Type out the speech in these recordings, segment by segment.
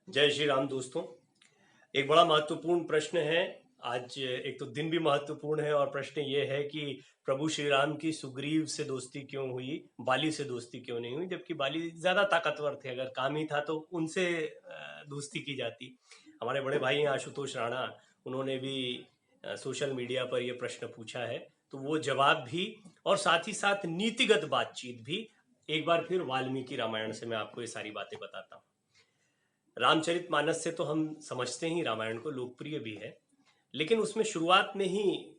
जय श्री राम दोस्तों। एक बड़ा महत्वपूर्ण प्रश्न है। आज एक तो दिन भी महत्वपूर्ण है और प्रश्न ये है कि प्रभु श्री राम की सुग्रीव से दोस्ती क्यों हुई, बाली से दोस्ती क्यों नहीं हुई, जबकि बाली ज्यादा ताकतवर थे। अगर काम ही था तो उनसे दोस्ती की जाती। हमारे बड़े भाई हैं आशुतोष राणा, उन्होंने भी सोशल मीडिया पर यह प्रश्न पूछा है, तो वो जवाब भी और साथ ही साथ नीतिगत बातचीत भी एक बार फिर वाल्मीकि रामायण से मैं आपको ये सारी बातें बताता हूँ। रामचरितमानस से तो हम समझते ही रामायण को, लोकप्रिय भी है, लेकिन उसमें शुरुआत में ही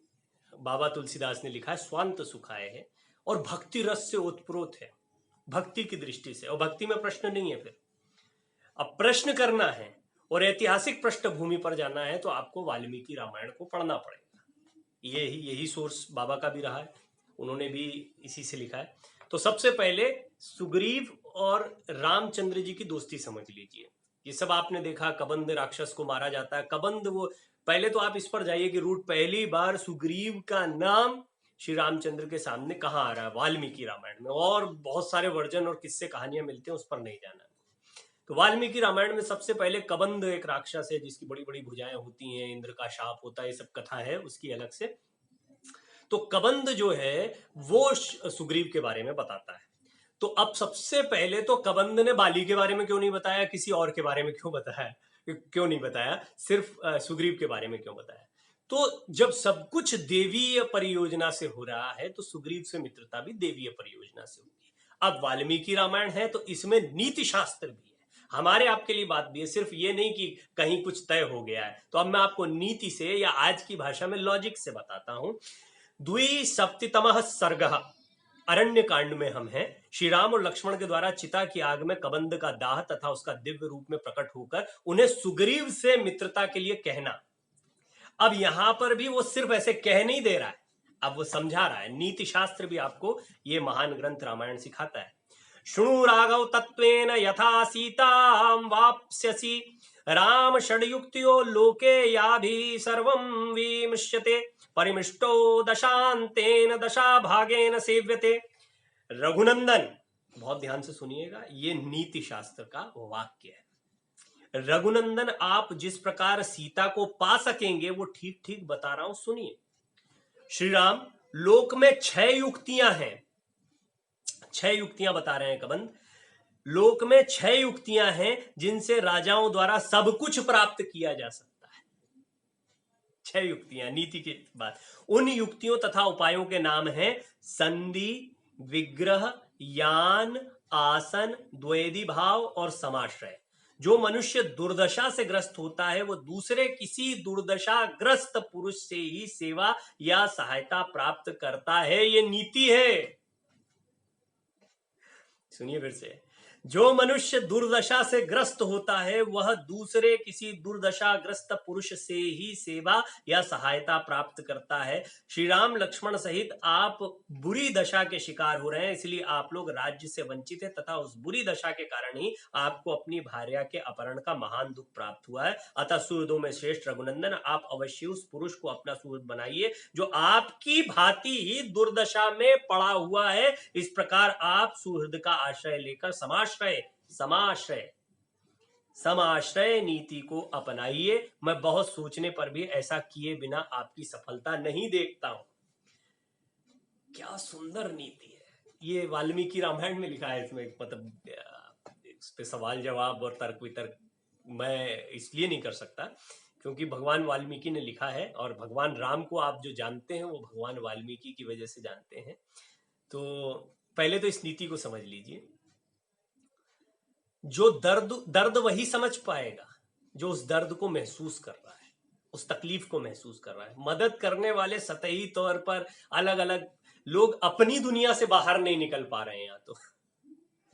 बाबा तुलसीदास ने लिखा है स्वांत सुखाए है और भक्ति रस से ओतप्रोत है, भक्ति की दृष्टि से। और भक्ति में प्रश्न नहीं है। फिर अब प्रश्न करना है और ऐतिहासिक पृष्ठभूमि पर जाना है तो आपको वाल्मीकि रामायण को पढ़ना पड़ेगा। यही सोर्स बाबा का भी रहा है, उन्होंने भी इसी से लिखा है। तो सबसे पहले सुग्रीव और रामचंद्र जी की दोस्ती समझ लीजिए। ये सब आपने देखा, कबंध राक्षस को मारा जाता है। कबंध वो पहले तो आप इस पर जाइए कि रूट पहली बार सुग्रीव का नाम श्री रामचंद्र के सामने कहाँ आ रहा है, वाल्मीकि रामायण में। और बहुत सारे वर्जन और किस्से कहानियां मिलते हैं, उस पर नहीं जाना। तो वाल्मीकि रामायण में सबसे पहले कबंध एक राक्षस है जिसकी बड़ी बड़ी भुजाएं होती हैं, इंद्र का शाप होता है, ये सब कथा है उसकी अलग से। तो कबंध जो है वो सुग्रीव के बारे में बताता है। तो अब सबसे पहले तो कबंध ने बाली के बारे में क्यों नहीं बताया, किसी और के बारे में क्यों बताया, क्यों नहीं बताया, सिर्फ सुग्रीव के बारे में क्यों बताया? तो जब सब कुछ देवीय परियोजना से हो रहा है तो सुग्रीव से मित्रता भी देवीय परियोजना से होगी। अब वाल्मीकि रामायण है तो इसमें नीति शास्त्र भी है, हमारे आपके लिए बात भी है। सिर्फ ये नहीं कि कहीं कुछ तय हो गया है। तो अब मैं आपको नीति से या आज की भाषा में लॉजिक से बताता हूं। द्विसप्तितमः सर्गः, अरण्य कांड में हम हैं। श्री राम और लक्ष्मण के द्वारा चिता की आग में कबंध का दाह तथा उसका दिव्य रूप में प्रकट होकर उन्हें सुग्रीव से मित्रता के लिए कहना। अब यहां पर भी वो सिर्फ ऐसे कह नहीं दे रहा है, अब वो समझा रहा है। नीति शास्त्र भी आपको ये महान ग्रंथ रामायण सिखाता है। शृणु राघव तत्वेन यथा सीतां वाप्स्यसि राम षड्युक्त्यो लोके याभि सर्वं विमुष्यते परिमिष्टो दशांतेन दशा भागेन सेव्यते। रघुनंदन, बहुत ध्यान से सुनिएगा, ये नीति शास्त्र का वाक्य है। रघुनंदन, आप जिस प्रकार सीता को पा सकेंगे वो ठीक ठीक बता रहा हूं, सुनिए। श्री राम, लोक में 6 युक्तियां हैं, 6 युक्तियां बता रहे हैं कबंध। लोक में 6 युक्तियां हैं जिनसे राजाओं द्वारा सब कुछ प्राप्त किया जा सकता है। 6 युक्तियां नीति के बाद। उन युक्तियों तथा उपायों के नाम हैं संधि, विग्रह, यान, आसन, द्वैधी भाव और समाश्रय। जो मनुष्य दुर्दशा से ग्रस्त होता है वो दूसरे किसी दुर्दशाग्रस्त पुरुष से ही सेवा या सहायता प्राप्त करता है। ये नीति है। सुनिए फिर से। जो मनुष्य दुर्दशा से ग्रस्त होता है वह दूसरे किसी दुर्दशाग्रस्त पुरुष से ही सेवा या सहायता प्राप्त करता है। श्री राम लक्ष्मण सहित आप बुरी दशा के शिकार हो रहे हैं, इसलिए आप लोग राज्य से वंचित है तथा उस बुरी दशा के कारण ही आपको अपनी भार्या के अपहरण का महान दुख प्राप्त हुआ है। अतः सुहृदों में श्रेष्ठ रघुनंदन, आप अवश्य उस पुरुष को अपना सुहृद बनाइए जो आपकी भांति ही दुर्दशा में पड़ा हुआ है। इस प्रकार आप सुहृद का आश्रय लेकर समाश्रय नीति को अपनाइए। मैं बहुत सोचने पर भी ऐसा किए बिना आपकी सफलता नहीं देखता हूं। क्या सुंदर नीति है। ये वाल्मीकि रामायण में लिखा है। इसमें मतलब इस पे सवाल जवाब और तर्क वितर्क मैं इसलिए नहीं कर सकता क्योंकि भगवान वाल्मीकि ने लिखा है, और भगवान राम को आप जो जानते हैं वो भगवान वाल्मीकि की वजह से जानते हैं। तो पहले तो इस नीति को समझ लीजिए। जो दर्द वही समझ पाएगा जो उस दर्द को महसूस कर रहा है, उस तकलीफ को महसूस कर रहा है। मदद करने वाले सतही तौर पर अलग अलग लोग अपनी दुनिया से बाहर नहीं निकल पा रहे हैं। यहाँ तो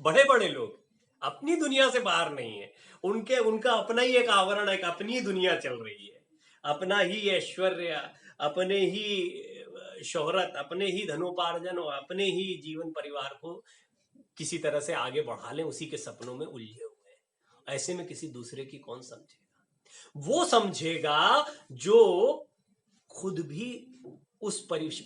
बड़े बड़े लोग अपनी दुनिया से बाहर नहीं है, उनका अपना ही एक आवरण, एक अपनी दुनिया चल रही है, अपना ही ऐश्वर्य, अपने ही शोहरत, अपने ही धनोपार्जन और अपने ही जीवन परिवार को किसी तरह से आगे बढ़ा लें, उसी के सपनों में उलझे हुए हैं। ऐसे में किसी दूसरे की कौन समझेगा? वो समझेगा जो खुद भी उस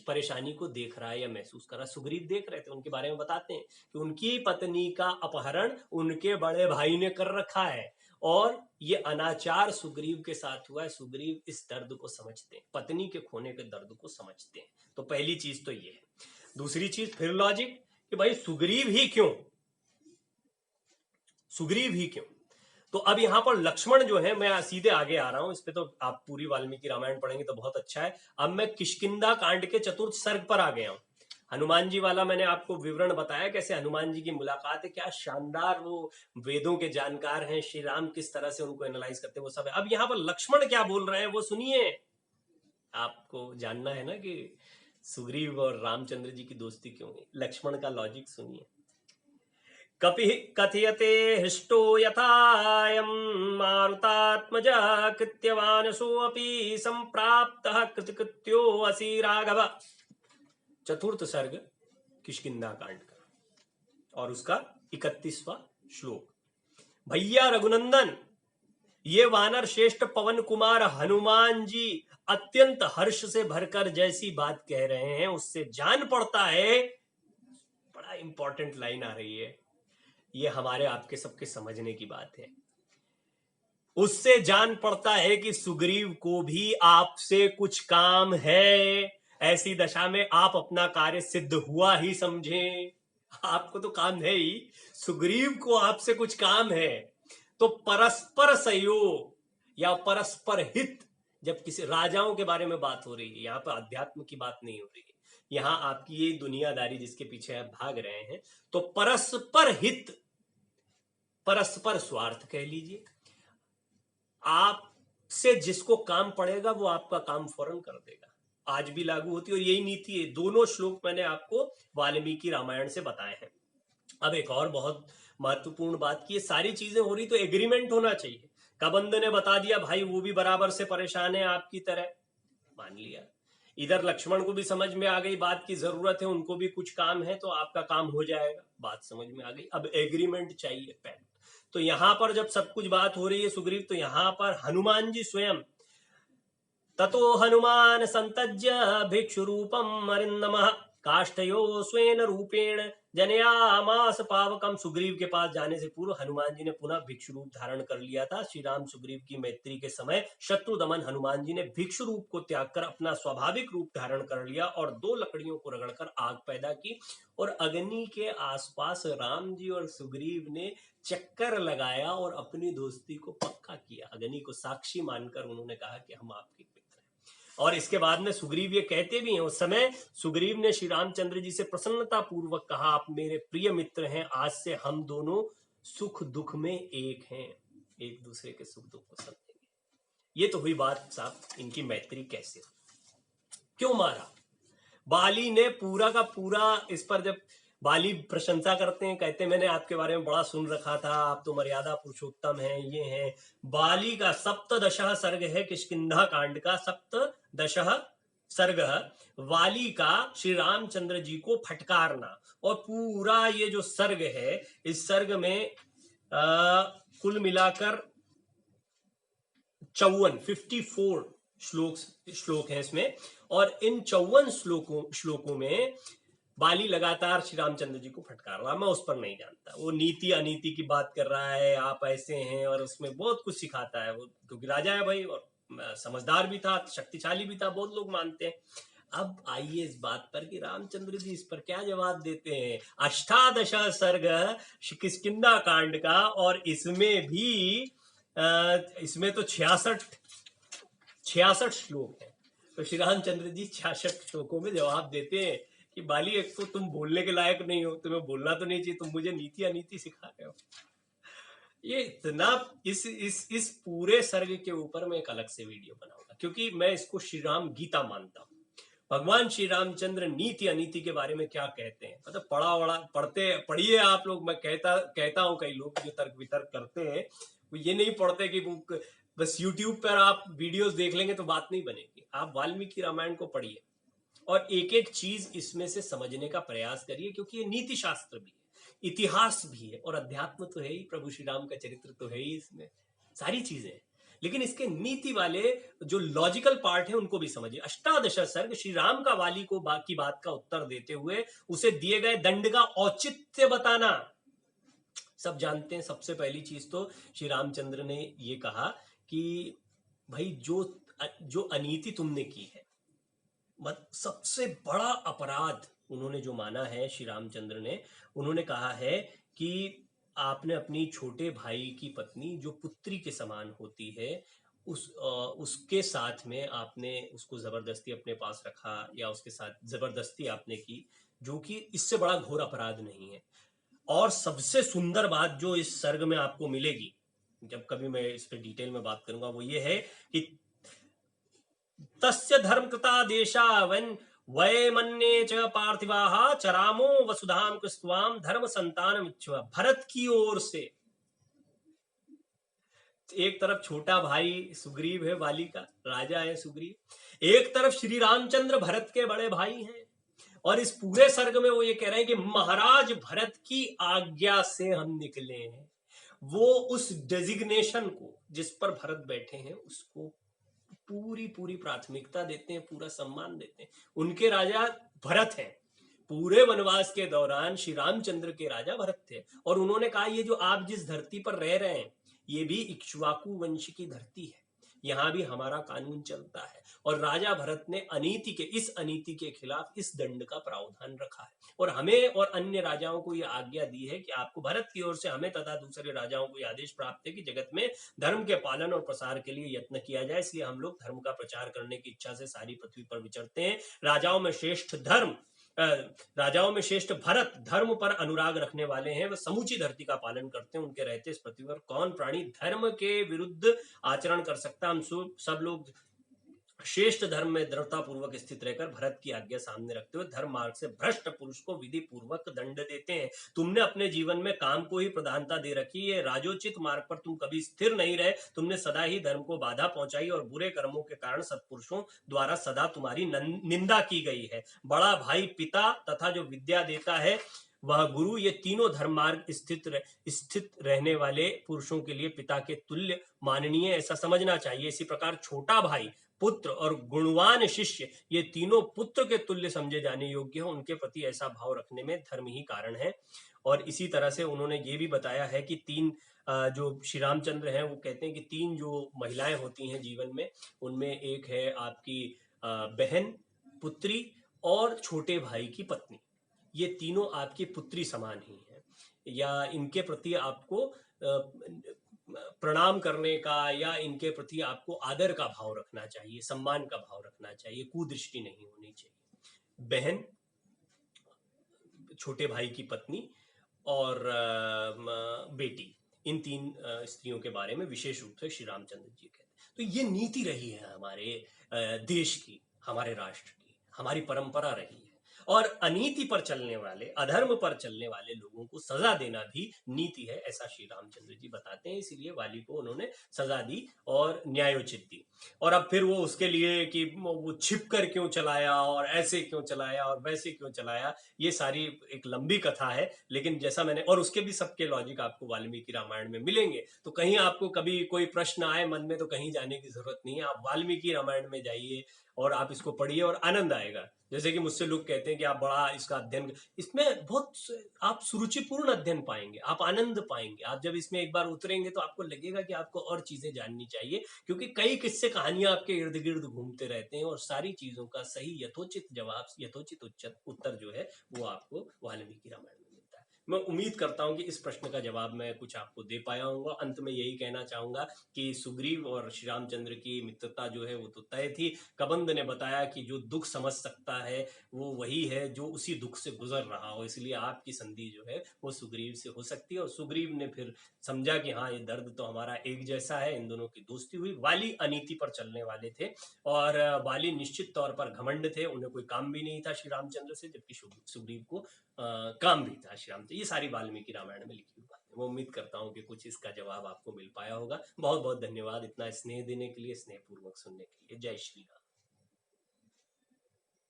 परेशानी को देख रहा है या महसूस कर रहा है। सुग्रीव देख रहे थे, उनके बारे में बताते हैं कि उनकी पत्नी का अपहरण उनके बड़े भाई ने कर रखा है और ये अनाचार सुग्रीव के साथ हुआ है। सुग्रीव इस दर्द को समझते हैं, पत्नी के खोने के दर्द को समझते हैं। तो पहली चीज तो ये है। दूसरी चीज फिर लॉजिक कि भाई सुग्रीव ही क्यों, सुग्रीव ही क्यों। तो अब यहां पर लक्ष्मण जो है, मैं सीधे आगे आ रहा हूं, इस पे तो आप पूरी वाल्मीकि रामायण पढ़ेंगे तो बहुत अच्छा है। अब मैं किष्किंधा कांड के चतुर्थ सर्ग पर आ गया हूं। हनुमान जी वाला मैंने आपको विवरण बताया, कैसे हनुमान जी की मुलाकात है, क्या शानदार वो वेदों के जानकार हैं, श्री राम किस तरह से उनको एनालाइज करते हैं, वो सब है। अब यहाँ पर लक्ष्मण क्या बोल रहे हैं वो सुनिए। आपको जानना है ना कि सुग्रीव और रामचंद्र जी की दोस्ती क्यों है। लक्ष्मण का लॉजिक सुनिए। कपि कथयते हृष्टो यथायं मारुतात्मजा कृत्यवानसोऽपि संप्राप्तः कृतकृत्यो असि राघव। चतुर्थ सर्ग किष्किंधा कांड का और उसका 31वां श्लोक। भैया रघुनंदन, ये वानर श्रेष्ठ पवन कुमार हनुमान जी अत्यंत हर्ष से भरकर जैसी बात कह रहे हैं, उससे जान पड़ता है, बड़ा इंपॉर्टेंट लाइन आ रही है, ये हमारे आपके सबके समझने की बात है। उससे जान पड़ता है कि सुग्रीव को भी आपसे कुछ काम है। ऐसी दशा में आप अपना कार्य सिद्ध हुआ ही समझें। आपको तो काम है ही, सुग्रीव को आपसे कुछ काम है। तो परस्पर सहयोग या परस्पर हित, जब किसी राजाओं के बारे में बात हो रही है, यहां पर अध्यात्म की बात नहीं हो रही है, यहां आपकी ये दुनियादारी जिसके पीछे आप भाग रहे हैं, तो परस्पर हित, परस्पर स्वार्थ कह लीजिए, आपसे जिसको काम पड़ेगा वो आपका काम फौरन कर देगा, आज भी लागू होती है। और यही नीति है। दोनों श्लोक मैंने आपको वाल्मीकि रामायण से बताए हैं। अब एक और बहुत महत्वपूर्ण बात की, ये सारी चीजें हो रही तो एग्रीमेंट होना चाहिए। कबंद ने बता दिया भाई वो भी बराबर से परेशान है आपकी तरह, मान लिया। इधर लक्ष्मण को भी समझ में आ गई बात की जरूरत है, उनको भी कुछ काम है, तो आपका काम हो जाएगा, बात समझ में आ गई। अब एग्रीमेंट चाहिए, पैक्ट। तो यहां पर जब सब कुछ बात हो रही है सुग्रीव, तो यहां पर हनुमान जी स्वयं, ततो हनुमान संतज्य भिक्षु रूपम अरिंदमः काष्ठयो स्वेन रूपेण जनयामास पावकम। सुग्रीव के पास जाने से पूर्व हनुमान जी ने पुनः भिक्षु रूप धारण कर लिया था। श्री राम सुग्रीव की मैत्री के समय शत्रु दमन हनुमान जी ने भिक्षु रूप को त्याग कर अपना स्वाभाविक रूप धारण कर लिया और 2 लकड़ियों को रगड़कर आग पैदा की और अग्नि के आसपास राम जी और सुग्रीव ने चक्कर लगाया और अपनी दोस्ती को पक्का किया। अग्नि को साक्षी मानकर उन्होंने कहा कि हम आपके मित्र हैं। और इसके बाद में सुग्रीव ये कहते भी हैं, उस समय सुग्रीव ने श्री रामचंद्र जी से प्रसन्नता पूर्वक कहा, आप मेरे प्रिय मित्र हैं, आज से हम दोनों सुख दुख में एक हैं, एक दूसरे के सुख दुख को समझेंगे। ये तो हुई बात साहब, इनकी मैत्री कैसे, क्यों मारा। बाली ने पूरा का पूरा इस पर, जब बाली प्रशंसा करते हैं, कहते हैं मैंने आपके बारे में बड़ा सुन रखा था, आप तो मर्यादा पुरुषोत्तम हैं, ये हैं। बाली का सप्तदशः सर्ग है किष्किंधा कांड का, सप्तदशः सर्ग वाली का श्री रामचंद्र जी को फटकारना। और पूरा ये जो सर्ग है, इस सर्ग में कुल मिलाकर 54 श्लोक हैं इसमें। और इन 54 श्लोकों में बाली लगातार श्री रामचंद्र जी को फटकार रहा। मैं उस पर नहीं जानता, वो नीति अनीति की बात कर रहा है, आप ऐसे हैं, और उसमें बहुत कुछ सिखाता है वो, क्योंकि राजा है भाई, और समझदार भी था, शक्तिशाली भी था, बहुत लोग मानते हैं। अब आइए इस बात पर कि रामचंद्र जी इस पर क्या जवाब देते हैं। अष्टादश सर्ग किष्किंधा कांड का, और इसमें भी इसमें तो 66 श्लोक है। तो श्री रामचंद्र जी 66 श्लोकों में जवाब देते हैं कि बाली, एक तो तुम बोलने के लायक नहीं हो, तुम्हें बोलना तो नहीं चाहिए, तुम मुझे नीति अनीति सिखा रहे हो। ये इतना, इस पूरे सर्ग के ऊपर मैं एक अलग से वीडियो बनाऊंगा, क्योंकि मैं इसको श्री राम गीता मानता हूँ। भगवान श्री रामचंद्र नीति अनीति के बारे में क्या कहते हैं, मतलब पढ़िए आप लोग। मैं कहता हूँ, कई लोग जो तर्क वितर्क करते हैं वो ये नहीं पढ़ते कि वो बस यूट्यूब पर आप वीडियोस देख लेंगे तो बात नहीं बनेगी। आप वाल्मीकि रामायण को पढ़िए और एक एक चीज इसमें से समझने का प्रयास करिए, क्योंकि ये नीति शास्त्र भी है, इतिहास भी है, और अध्यात्म तो है ही, प्रभु श्री राम का चरित्र तो है ही, इसमें सारी चीजें हैं। लेकिन इसके नीति वाले जो लॉजिकल पार्ट है उनको भी समझिए। अष्टादश सर्ग श्री राम का वाली को बाकी बात का उत्तर देते हुए उसे दिए गए दंड का औचित्य बताना, सब जानते हैं। सबसे पहली चीज तो श्री रामचंद्र ने ये कहा कि भाई जो अनीति तुमने की है, सबसे बड़ा अपराध उन्होंने जो माना है श्री रामचंद्र ने, उन्होंने कहा है कि आपने अपनी छोटे भाई की पत्नी जो पुत्री के समान होती है उसके साथ में आपने उसको जबरदस्ती अपने पास रखा या उसके साथ जबरदस्ती आपने की, जो कि इससे बड़ा घोर अपराध नहीं है। और सबसे सुंदर बात जो इस सर्ग में आपको मिलेगी, जब कभी मैं इस पे डिटेल में बात करूंगा, वो ये है कि तस्य धर्मकृता देशा वयमन्ये च पार्थिवाः चरामो वसुधाम कृस्त्वाम धर्म संतान मिच्छुआ। भरत की ओर से एक तरफ छोटा भाई सुग्रीव है, वाली का राजा है सुग्रीव, एक तरफ श्री रामचंद्र भरत के बड़े भाई हैं, और इस पूरे सर्ग में वो ये कह रहे हैं कि महाराज भरत की आज्ञा से हम निकले हैं। वो उस डेजिग्नेशन को जिस पर भरत बैठे हैं उसको पूरी पूरी प्राथमिकता देते हैं, पूरा सम्मान देते हैं। उनके राजा भरत हैं। पूरे वनवास के दौरान श्री रामचंद्र के राजा भरत थे, और उन्होंने कहा ये जो आप जिस धरती पर रह रहे हैं ये भी इक्ष्वाकु वंश की धरती है, यहाँ भी हमारा कानून चलता है। और राजा भरत ने इस अनीति के खिलाफ इस दंड का प्रावधान रखा है, और हमें और अन्य राजाओं को यह आज्ञा दी है कि आपको भरत की ओर से हमें तथा दूसरे राजाओं को यह आदेश प्राप्त है कि जगत में धर्म के पालन और प्रसार के लिए यत्न किया जाए। इसलिए हम लोग धर्म का प्रचार करने की इच्छा से सारी पृथ्वी पर विचरते हैं। राजाओं में श्रेष्ठ भरत धर्म पर अनुराग रखने वाले हैं, वह समूची धरती का पालन करते हैं। उनके रहते इस पृथ्वी पर कौन प्राणी धर्म के विरुद्ध आचरण कर सकता। हम सब लोग श्रेष्ठ धर्म में दृढ़ता पूर्वक स्थित रहकर भरत की आज्ञा सामने रखते हुए धर्म मार्ग से भ्रष्ट पुरुष को विधि पूर्वक दंड देते हैं। तुमने अपने जीवन में काम को ही प्रधानता दे रखी है, राजोचित मार्ग पर तुम कभी स्थिर नहीं रहे। तुमने सदा ही धर्म को बाधा पहुंचाई और बुरे कर्मों के कारण सत्पुरुषों द्वारा सदा तुम्हारी निंदा की गई है। बड़ा भाई पिता तथा जो विद्या देता है वह गुरु, ये तीनों धर्म मार्ग स्थित रहने वाले पुरुषों के लिए पिता के तुल्य माननीय, ऐसा समझना चाहिए। इसी प्रकार छोटा भाई, पुत्र और गुणवान शिष्य, ये तीनों पुत्र के तुल्य समझे जाने योग्य हैं। उनके प्रति ऐसा भाव रखने में धर्म ही कारण है। और इसी तरह से उन्होंने ये भी बताया है कि तीन जो श्री रामचंद्र हैं वो कहते हैं कि तीन जो महिलाएं होती हैं जीवन में, उनमें एक है आपकी बहन, पुत्री और छोटे भाई की पत्नी। ये तीनों आपकी पुत्री समान ही हैं, या इनके प्रति आपको प्रणाम करने का या इनके प्रति आपको आदर का भाव रखना चाहिए, सम्मान का भाव रखना चाहिए, कुदृष्टि नहीं होनी चाहिए। बहन, छोटे भाई की पत्नी और बेटी, इन तीन स्त्रियों के बारे में विशेष रूप से श्री रामचंद्र जी कहते हैं। तो ये नीति रही है हमारे देश की, हमारे राष्ट्र की, हमारी परंपरा रही है। और अनीति पर चलने वाले, अधर्म पर चलने वाले लोगों को सजा देना भी नीति है, ऐसा श्री रामचंद्र जी बताते हैं। इसलिए वाली को उन्होंने सजा दी और न्यायोचित दी। और अब फिर वो उसके लिए कि वो छिप कर क्यों चलाया और ऐसे क्यों चलाया और वैसे क्यों चलाया, ये सारी एक लंबी कथा है। लेकिन जैसा मैंने, और उसके भी सबके लॉजिक आपको वाल्मीकि रामायण में मिलेंगे। तो कहीं आपको कभी कोई प्रश्न आए मन में तो कहीं जाने की जरूरत नहीं है, आप वाल्मीकि रामायण में जाइए और आप इसको पढ़िए और आनंद आएगा। जैसे कि मुझसे लोग कहते हैं कि आप बड़ा इसका अध्ययन, इसमें बहुत आप सुरुचिपूर्ण अध्ययन पाएंगे, आप आनंद पाएंगे। आप जब इसमें एक बार उतरेंगे तो आपको लगेगा कि आपको और चीजें जाननी चाहिए, क्योंकि कई किस्से कहानियां आपके इर्द गिर्द घूमते रहते हैं और सारी चीजों का सही यथोचित जवाब, यथोचित उत्तर जो है वो आपको वाल्मीकि रामायण में मिलता है। मैं उम्मीद करता हूं कि इस प्रश्न का जवाब मैं कुछ आपको दे पाया हूँ। अंत में यही कहना चाहूंगा कि सुग्रीव और श्री रामचंद्र की मित्रता जो है वो तो तय थी। कबंद ने बताया कि जो दुख समझ सकता है वो वही है जो उसी दुख से गुजर रहा हो, इसलिए आपकी संधि जो है वो सुग्रीव से हो सकती है। और सुग्रीव ने फिर समझा कि हाँ, ये दर्द तो हमारा एक जैसा है। इन दोनों की दोस्ती हुई। वाली अनीति पर चलने वाले थे और वाली निश्चित तौर पर घमंड थे, उन्हें कोई काम भी नहीं था श्री रामचंद्र से, जबकि सुग्रीव को काम भी था श्री रामचंद्र। ये सारी वाल्मीकि रामायण में लिखी हुई बात है। मैं उम्मीद करता हूँ कि कुछ इसका जवाब आपको मिल पाया होगा। बहुत बहुत धन्यवाद इतना स्नेह देने के लिए, स्नेहपूर्वक सुनने के लिए। जय श्री राम।